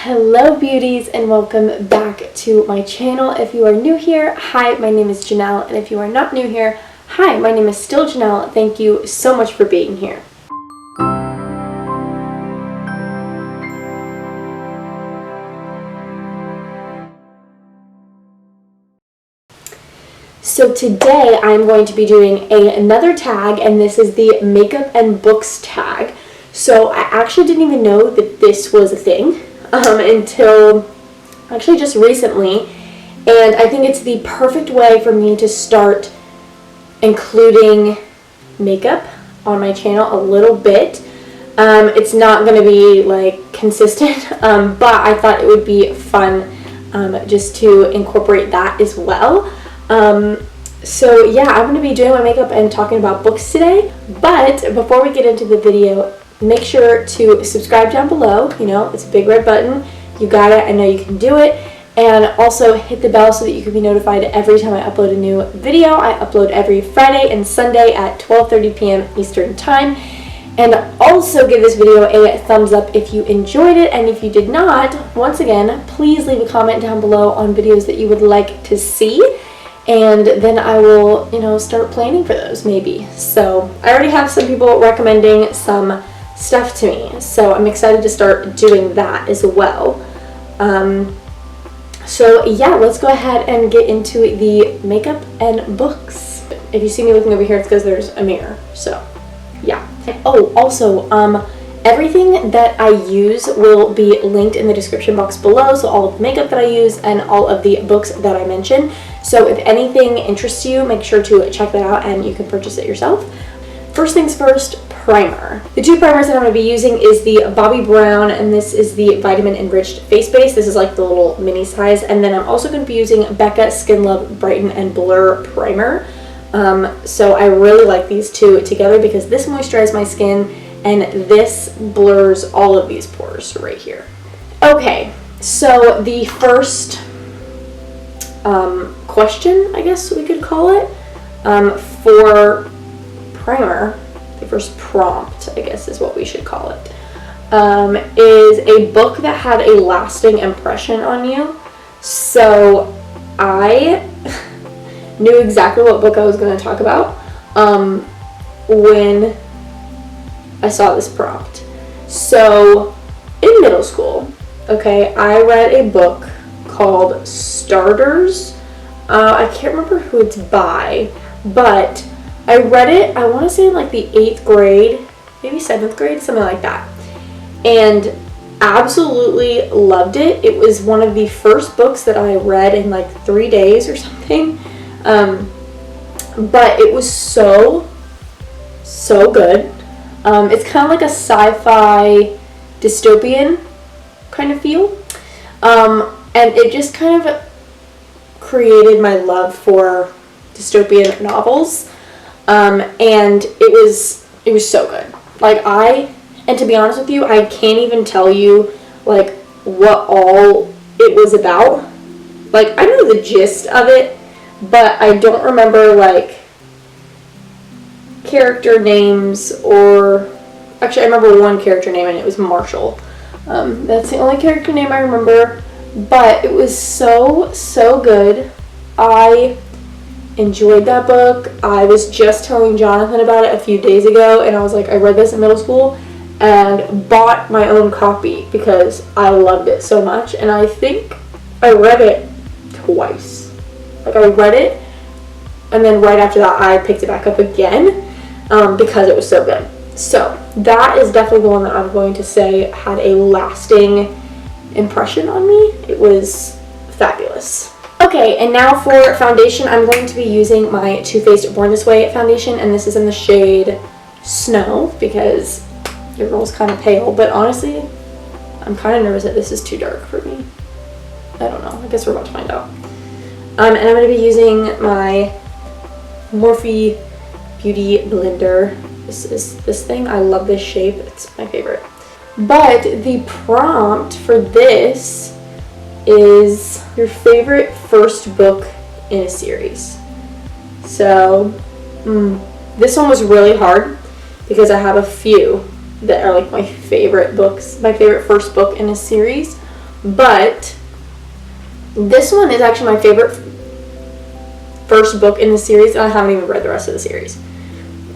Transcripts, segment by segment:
Hello beauties and welcome back to my channel. If you are new here, hi, my name is Janelle, and if you are not new here, hi, my name is still Janelle. Thank you so much for being here. So today I'm going to be doing another tag, and this is the makeup and books tag. So I actually didn't even know that this was a thing until actually just recently, and I think it's the perfect way for me to start including makeup on my channel a little bit. It's not going to be like consistent, but I thought it would be fun just to incorporate that as well. So yeah, I'm going to be doing my makeup and talking about books today, but before we get into the video, make sure to subscribe down below. You know, it's a big red button. You got it. I know you can do it. And also hit the bell so that you can be notified every time I upload a new video. I upload every Friday and Sunday at 12:30 p.m. Eastern Time. And also give this video a thumbs up if you enjoyed it. And if you did not, once again, please leave a comment down below on videos that you would like to see. And then I will, start planning for those maybe. So I already have some people recommending some stuff to me, so I'm excited to start doing that as well. So yeah, let's go ahead and get into the makeup and books. If you see me looking over here, it's because there's a mirror. So yeah. Oh, also, everything that I use will be linked in the description box below, so all of the makeup that I use and all of the books that I mention. So if anything interests you, make sure to check that out and you can purchase it yourself. First things first, primer. The two primers that I'm going to be using is the Bobbi Brown, and this is the Vitamin Enriched Face Base. This is like the little mini size. And then I'm also going to be using Becca Skin Love Brighten and Blur Primer. So I really like these two together because this moisturizes my skin and this blurs all of these pores right here. Okay, so the first question, I guess we could call it, for primer, the first prompt, I guess is what we should call it, is a book that had a lasting impression on you. So I knew exactly what book I was going to talk about when I saw this prompt. So in middle school, okay, I read a book called Starters. I can't remember who it's by, but I read it, I want to say in like the 8th grade, maybe 7th grade, something like that, and absolutely loved it. It was one of the first books that I read in like 3 days or something, but it was so good. It's kind of like a sci-fi dystopian kind of feel, and it just kind of created my love for dystopian novels. And it was so good. Like and to be honest with you, I can't even tell you like what all it was about. Like I know the gist of it, but I don't remember like character names, or actually I remember one character name and it was Marshall. That's the only character name I remember, but it was so good. I enjoyed that book. I was just telling Jonathan about it a few days ago, and I was like, I read this in middle school and bought my own copy because I loved it so much. And I think I read it twice. Like I read it, and then right after that I picked it back up again because it was so good. So that is definitely the one that I'm going to say had a lasting impression on me. It was fabulous. Okay, and now for foundation, I'm going to be using my Too Faced Born This Way foundation, and this is in the shade Snow because your girl's kind of pale, but honestly, I'm kind of nervous that this is too dark for me. I don't know. I guess we're about to find out. And I'm going to be using my Morphe Beauty Blender. This is this thing. I love this shape. It's my favorite. But the prompt for this is your favorite first book in a series. So this one was really hard because I have a few that are like my favorite books, my favorite first book in a series. But this one is actually my favorite first book in the series, and I haven't even read the rest of the series.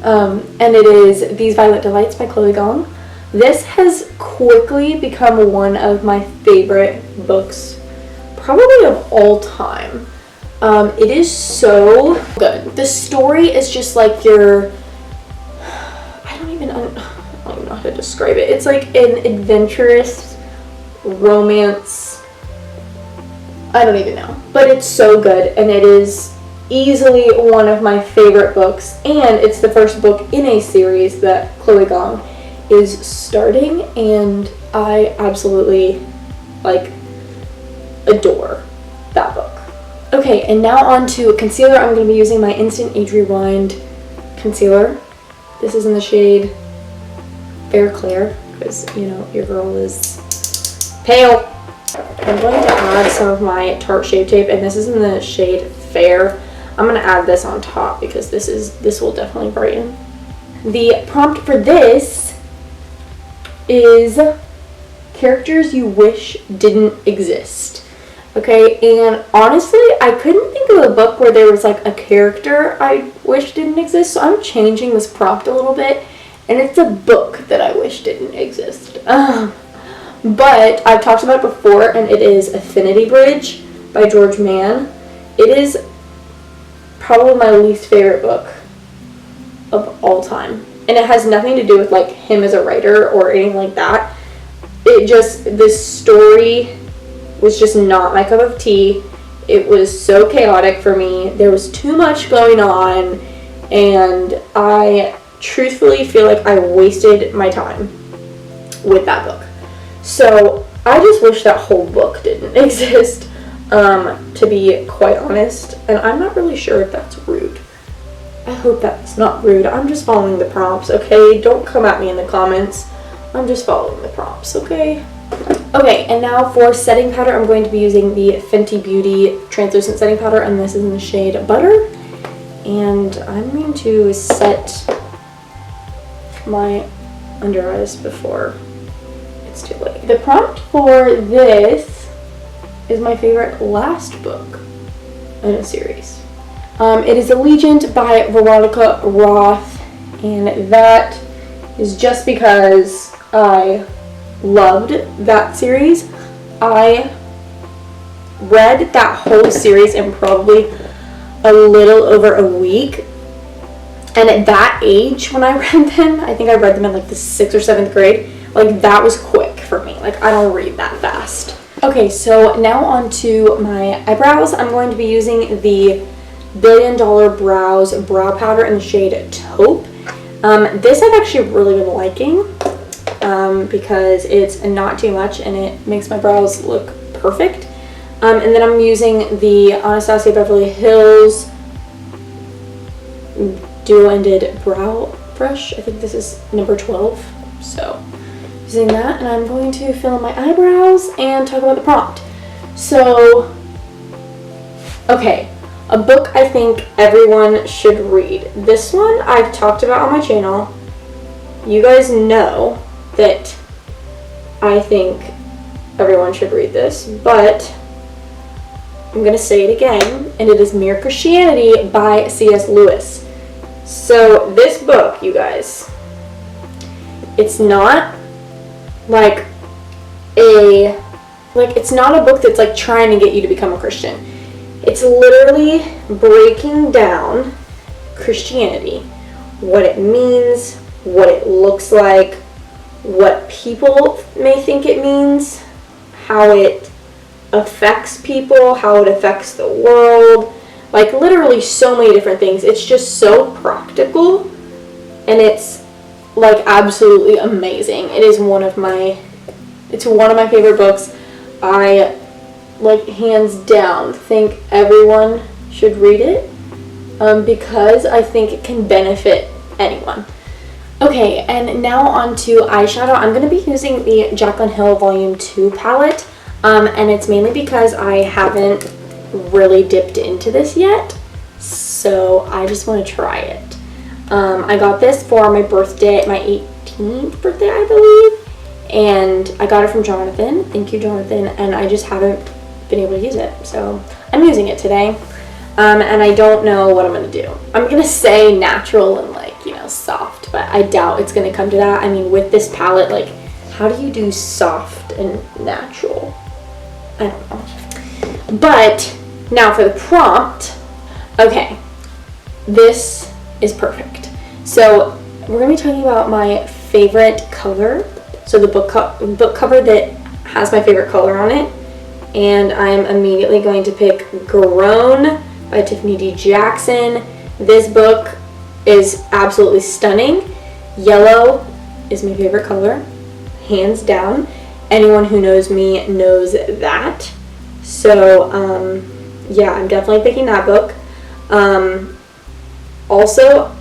And it is These Violet Delights by Chloe Gong. This has quickly become one of my favorite books, probably of all time. It is so good. The story is just like your, I don't even know how to describe it. It's like an adventurous romance. I don't even know. But it's so good, and it is easily one of my favorite books, and it's the first book in a series that Chloe Gong is starting, and I absolutely adore that book. Okay, and now on to concealer. I'm going to be using my Instant Age Rewind concealer. This is in the shade Fair Claire, because, you know, your girl is pale. I'm going to add some of my Tarte Shape Tape, and this is in the shade Fair. I'm going to add this on top because this will definitely brighten. The prompt for this is characters you wish didn't exist. Okay, and honestly, I couldn't think of a book where there was like a character I wish didn't exist, so I'm changing this prompt a little bit, and it's a book that I wish didn't exist. But I've talked about it before, and it is Affinity Bridge by George Mann. It is probably my least favorite book of all time, and it has nothing to do with like him as a writer or anything like that. This story was just not my cup of tea. It was so chaotic for me. There was too much going on, and I truthfully feel like I wasted my time with that book. So I just wish that whole book didn't exist, to be quite honest. And I'm not really sure if that's rude. I hope that's not rude. I'm just following the prompts, okay? Don't come at me in the comments. I'm just following the prompts, okay? Okay, and now for setting powder, I'm going to be using the Fenty Beauty Translucent Setting Powder, and this is in the shade Butter. And I'm going to set my under eyes before it's too late. The prompt for this is my favorite last book in a series. It is Allegiant by Veronica Roth, and that is just because I loved that series. I read that whole series in probably a little over a week, and at that age when I read them, I think I read them in like the 6th or 7th grade, like that was quick for me. Like I don't read that fast. Okay, so now on to my eyebrows. I'm going to be using the Billion Dollar Brows Brow Powder in the shade Taupe. This I've actually really been liking because it's not too much and it makes my brows look perfect. And then I'm using the Anastasia Beverly Hills dual-ended brow brush. I think this is number 12. So using that, and I'm going to fill in my eyebrows and talk about the prompt. So, okay, a book I think everyone should read. This one I've talked about on my channel. You guys know that I think everyone should read this, but I'm going to say it again, and it is Mere Christianity by C.S. Lewis. So this book, you guys, it's not it's not a book that's like trying to get you to become a Christian. It's literally breaking down Christianity, what it means, what it looks like, what people may think it means, how it affects people, how it affects the world, like literally so many different things. It's just so practical, and it's like absolutely amazing. It's one of my favorite books. I like hands down think everyone should read it because I think it can benefit anyone. Okay, and now on to eyeshadow. I'm going to be using the Jaclyn Hill Volume 2 palette, and it's mainly because I haven't really dipped into this yet, so I just want to try it. I got this for my birthday, my 18th birthday, I believe, and I got it from Jonathan. Thank you, Jonathan. And I just haven't been able to use it, so I'm using it today. And I don't know what I'm gonna do. I'm gonna say natural and like, you know, soft, but I doubt it's gonna come to that. I mean, with this palette, like, how do you do soft and natural? I don't know. But now for the prompt. Okay, this is perfect. So we're gonna be talking about my favorite color. So the book cover that has my favorite color on it. And I'm immediately going to pick Grown by Tiffany D. Jackson. This book is absolutely stunning. Yellow is my favorite color, hands down. Anyone who knows me knows that. So yeah, I'm definitely picking that book. Also,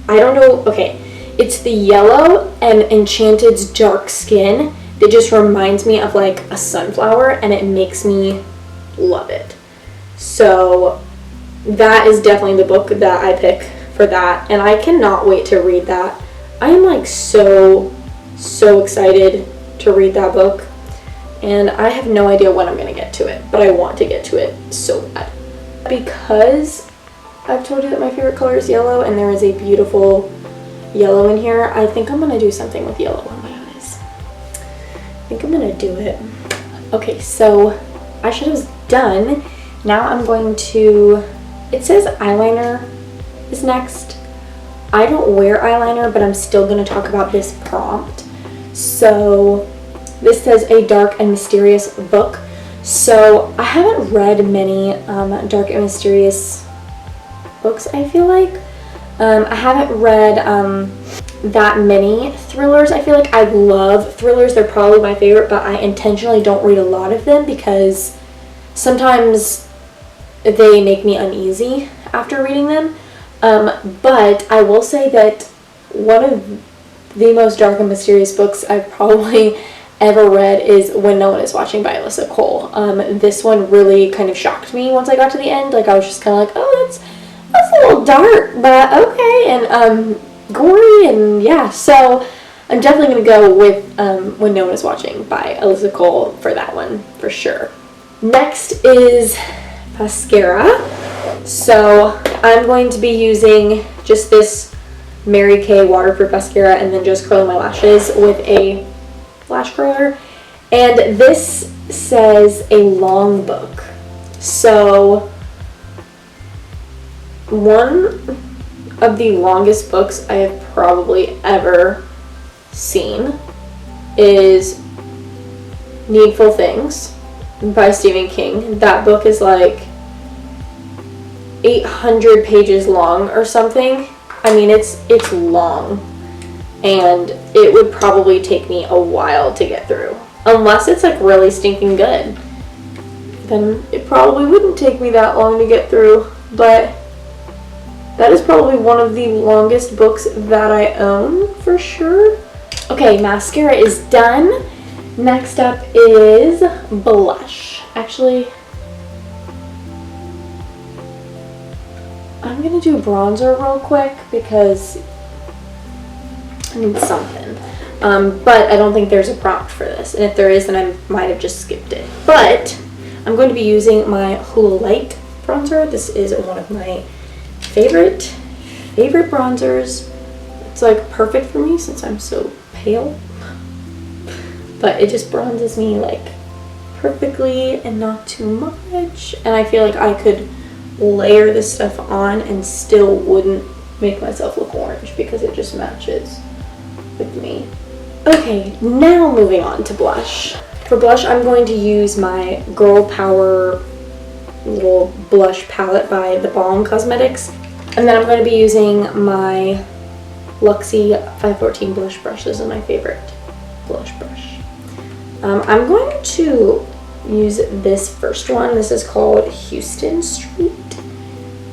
I don't know, okay, it's the yellow and Enchanted's dark skin that just reminds me of like a sunflower, and it makes me love it. So that is definitely the book that I pick for that, and I cannot wait to read that. I am like so excited to read that book, and I have no idea when I'm gonna get to it, but I want to get to it so bad. Because I've told you that my favorite color is yellow, and there is a beautiful yellow in here, I think I'm gonna do something with yellow on my eyes. I think I'm gonna do it. Okay, so eyeshadows done. Now I'm going to, it says eyeliner is next. I don't wear eyeliner, but I'm still gonna talk about this prompt. So this says a dark and mysterious book. So I haven't read many dark and mysterious books, I feel like. I haven't read that many thrillers. I feel like I love thrillers. They're probably my favorite, but I intentionally don't read a lot of them because sometimes they make me uneasy after reading them. But I will say that one of the most dark and mysterious books I've probably ever read is When No One Is Watching by Alyssa Cole. This one really kind of shocked me once I got to the end. Like, I was just kind of like, oh, that's a little dark, but okay, and gory, and yeah. So I'm definitely going to go with When No One Is Watching by Alyssa Cole for that one, for sure. Next is mascara. So I'm going to be using just this MaryKay waterproof mascara and then just curling my lashes with a lash curler. And this says a long book. So one of the longest books I have probably ever seen is Needful Things by Stephen King. That book is like 800 pages long or something. I mean, it's long, and it would probably take me a while to get through. Unless it's like really stinking good, then it probably wouldn't take me that long to get through. But that is probably one of the longest books that I own, for sure. Okay, mascara is done. Next up is blush. Actually, I'm gonna do bronzer real quick because I need something. But I don't think there's a prompt for this. And if there is, then I might have just skipped it. But I'm going to be using my Hoola Lite bronzer. This is one of my favorite bronzers. It's like perfect for me since I'm so pale, but it just bronzes me like perfectly and not too much, and I feel like I could layer this stuff on and still wouldn't make myself look orange because it just matches with me. Okay, now moving on to blush. For blush, I'm going to use my Girl Power little blush palette by the Balm Cosmetics. And then I'm going to be using my Luxie 514 blush brush. This is my favorite blush brush. I'm going to use this first one. This is called Houston Street.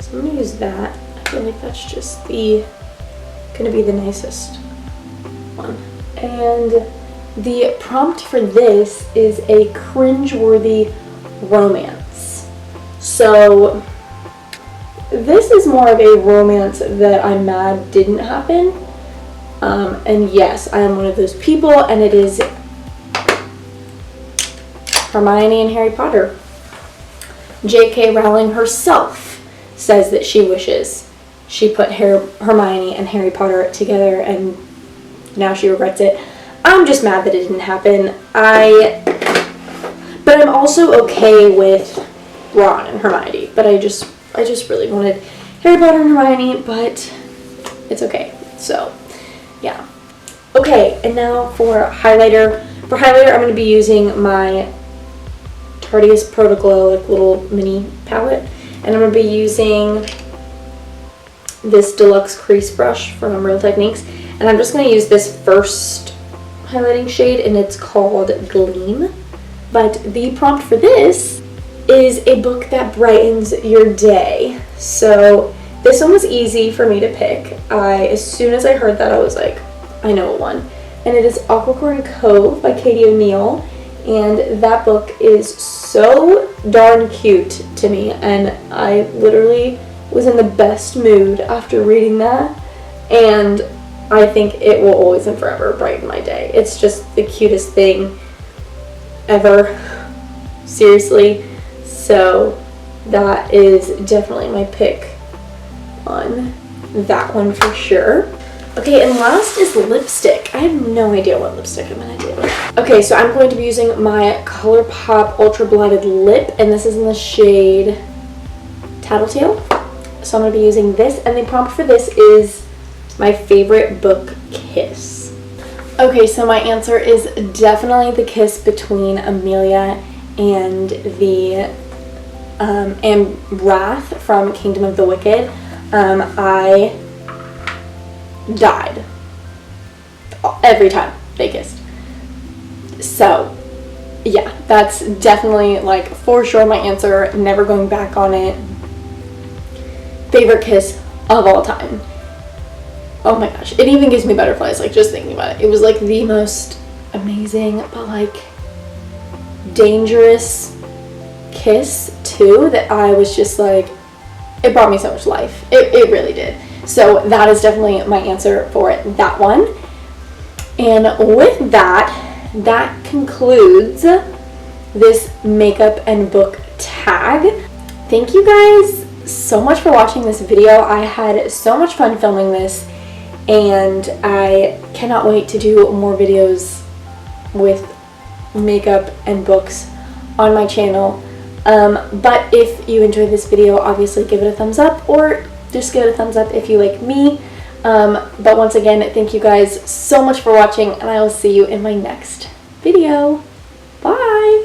So I'm going to use that. I feel like that's just going to be the nicest one. And the prompt for this is a cringeworthy romance. So this is more of a romance that I'm mad didn't happen. And yes, I am one of those people, and it is Hermione and Harry Potter. J.K. Rowling herself says that she wishes she put Hermione and Harry Potter together, and now she regrets it. I'm just mad that it didn't happen. But I'm also okay with Ron and Hermione. But I just really wanted Harry Potter and Hermione, but it's okay. So, yeah. Okay, and now for highlighter. For highlighter, I'm going to be using my Tartiest Pro to Glow, like little mini palette. And I'm going to be using this deluxe crease brush from Real Techniques. And I'm just going to use this first highlighting shade, and it's called Gleam. But the prompt for this is a book that brightens your day. So this one was easy for me to pick. As soon as I heard that, I was like, I know what one. And it is Aquacorn Cove by Katie O'Neill. And that book is so darn cute to me. And I literally was in the best mood after reading that. And I think it will always and forever brighten my day. It's just the cutest thing ever. Seriously. So that is definitely my pick on that one for sure. Okay, and last is lipstick. I have no idea what lipstick I'm going to do. Okay, so I'm going to be using my Colorpop Ultra Blotted Lip, and this is in the shade Tattletale. So I'm going to be using this, and the prompt for this is my favorite book kiss. Okay, so my answer is definitely the kiss between Amelia and the and Wrath from Kingdom of the Wicked. I died every time they kissed. So yeah, that's definitely like for sure my answer, never going back on it. Favorite kiss of all time. Oh my gosh, it even gives me butterflies like just thinking about it. It was like the most amazing but like dangerous kiss too, that I was just like, it brought me so much life. It really did. So that is definitely my answer for that one. And with that, that concludes this makeup and book tag. Thank you guys so much for watching this video. I had so much fun filming this, and I cannot wait to do more videos with makeup and books on my channel. But if you enjoyed this video, obviously give it a thumbs up, or just give it a thumbs up if you like me. But once again, thank you guys so much for watching, and I will see you in my next video. Bye!